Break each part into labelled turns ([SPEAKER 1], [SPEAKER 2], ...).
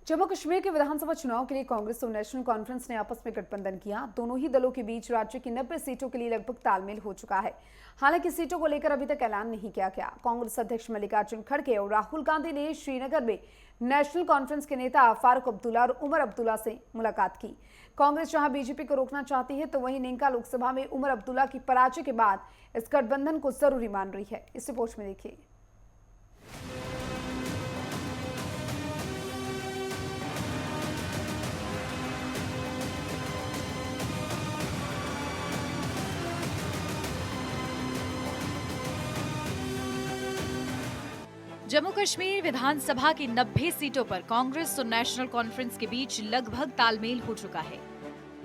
[SPEAKER 1] जम्मू कश्मीर के विधानसभा चुनाव के लिए कांग्रेस और नेशनल कॉन्फ्रेंस ने आपस में गठबंधन किया। दोनों ही दलों के बीच राज्य की 90 सीटों के लिए लगभग तालमेल हो चुका है। हालांकि सीटों को लेकर अभी तक ऐलान नहीं किया गया। कांग्रेस अध्यक्ष मल्लिकार्जुन खड़गे और राहुल गांधी ने श्रीनगर में नेशनल कॉन्फ्रेंस के नेता फारूक अब्दुल्ला और उमर अब्दुल्ला से मुलाकात की। कांग्रेस जहां बीजेपी को रोकना चाहती है, तो वहीं नेका लोकसभा में उमर अब्दुल्ला की पराजय के बाद इस गठबंधन को जरूरी मान रही है। इस रिपोर्ट में देखिए।
[SPEAKER 2] जम्मू कश्मीर विधानसभा की 90 सीटों पर कांग्रेस और नेशनल कॉन्फ्रेंस के बीच लगभग तालमेल हो चुका है।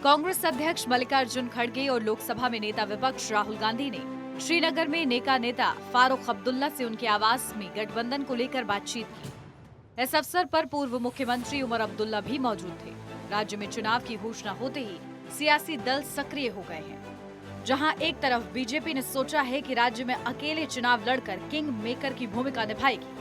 [SPEAKER 2] कांग्रेस अध्यक्ष मल्लिकार्जुन खड़गे और लोकसभा में नेता विपक्ष राहुल गांधी ने श्रीनगर में नेका नेता फारूक अब्दुल्ला से उनके आवास में गठबंधन को लेकर बातचीत की। इस अवसर पर पूर्व मुख्यमंत्री उमर अब्दुल्ला भी मौजूद थे। राज्य में चुनाव की घोषणा होते ही सियासी दल सक्रिय हो गए हैं। जहां एक तरफ बीजेपी ने सोचा है कि राज्य में अकेले चुनाव लड़कर किंग मेकर की भूमिका निभाएगी।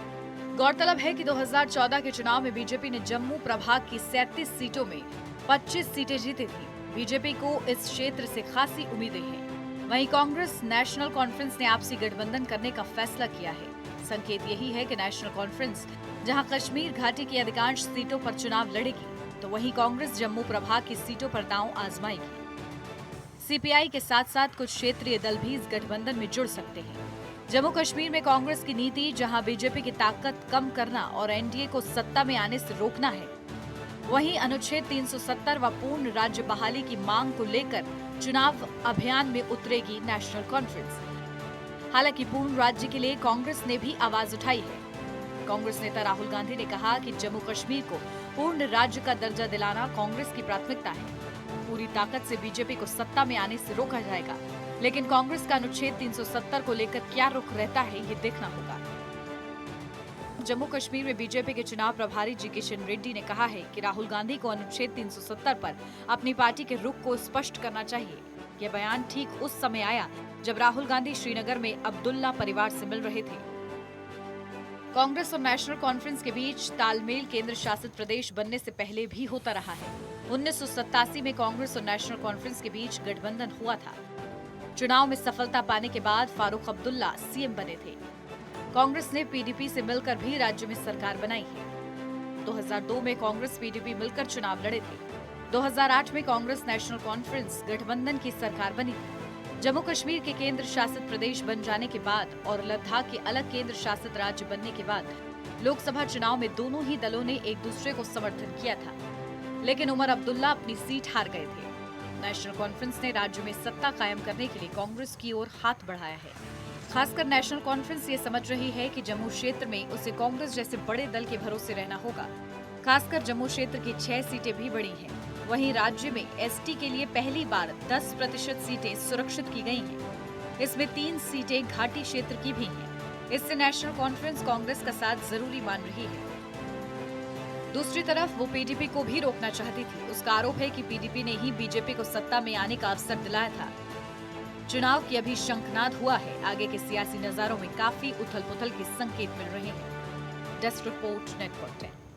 [SPEAKER 2] गौरतलब है कि 2014 के चुनाव में बीजेपी ने जम्मू प्रभाग की 37 सीटों में 25 सीटें जीती थी। बीजेपी को इस क्षेत्र से खासी उम्मीदें हैं। वहीं कांग्रेस नेशनल कॉन्फ्रेंस ने आपसी गठबंधन करने का फैसला किया है। संकेत यही है कि नेशनल कॉन्फ्रेंस जहां कश्मीर घाटी की अधिकांश सीटों पर चुनाव लड़ेगी, तो वहीं कांग्रेस जम्मू प्रभाग की सीटों पर दांव आजमाएगी। सीपीआई के साथ साथ कुछ क्षेत्रीय दल भी इस गठबंधन में जुड़ सकते हैं। जम्मू कश्मीर में कांग्रेस की नीति जहां बीजेपी की ताकत कम करना और एनडीए को सत्ता में आने से रोकना है, वहीं अनुच्छेद 370 व पूर्ण राज्य बहाली की मांग को लेकर चुनाव अभियान में उतरेगी नेशनल कॉन्फ्रेंस। हालांकि पूर्ण राज्य के लिए कांग्रेस ने भी आवाज उठाई है। कांग्रेस नेता राहुल गांधी ने कहा कि जम्मू कश्मीर को पूर्ण राज्य का दर्जा दिलाना कांग्रेस की प्राथमिकता है। पूरी ताकत से बीजेपी को सत्ता में आने से रोका जाएगा, लेकिन कांग्रेस का अनुच्छेद 370 को लेकर क्या रुख रहता है, ये देखना होगा। जम्मू कश्मीर में बीजेपी के चुनाव प्रभारी जी किशन रेड्डी ने कहा है कि राहुल गांधी को अनुच्छेद 370 पर अपनी पार्टी के रुख को स्पष्ट करना चाहिए। यह बयान ठीक उस समय आया जब राहुल गांधी श्रीनगर में अब्दुल्ला परिवार से मिल रहे थे। कांग्रेस और नेशनल कॉन्फ्रेंस के बीच तालमेल केंद्र शासित प्रदेश बनने से पहले भी होता रहा है। 1987 में कांग्रेस और नेशनल कॉन्फ्रेंस के बीच गठबंधन हुआ था। चुनाव में सफलता पाने के बाद फारूक अब्दुल्ला सीएम बने थे। कांग्रेस ने पीडीपी से मिलकर भी राज्य में सरकार बनाई है। 2002 में कांग्रेस पीडीपी मिलकर चुनाव लड़े थे। 2008 में कांग्रेस नेशनल कॉन्फ्रेंस गठबंधन की सरकार बनी थी। जम्मू कश्मीर के केंद्र शासित प्रदेश बन जाने के बाद और लद्दाख के अलग केंद्र शासित राज्य बनने के बाद लोकसभा चुनाव में दोनों ही दलों ने एक दूसरे को समर्थन किया था, लेकिन उमर अब्दुल्ला अपनी सीट हार गए थे। नेशनल कॉन्फ्रेंस ने राज्य में सत्ता कायम करने के लिए कांग्रेस की ओर हाथ बढ़ाया है। खासकर नेशनल कॉन्फ्रेंस ये समझ रही है कि जम्मू क्षेत्र में उसे कांग्रेस जैसे बड़े दल के भरोसे रहना होगा। खासकर जम्मू क्षेत्र की 6 सीटें भी बड़ी हैं। वहीं राज्य में एसटी के लिए पहली बार 10% सीटें सुरक्षित की गई हैं। इसमें 3 सीटें घाटी क्षेत्र की भी हैं। इससे नेशनल कॉन्फ्रेंस कांग्रेस का साथ जरूरी मान रही है। दूसरी तरफ वो पीडीपी को भी रोकना चाहती थी। उसका आरोप है कि पीडीपी ने ही बीजेपी को सत्ता में आने का अवसर दिलाया था। चुनाव की अभी शंखनाद हुआ है। आगे के सियासी नजारों में काफी उथल-पुथल के संकेत मिल रहे हैं। Desk report, network 10।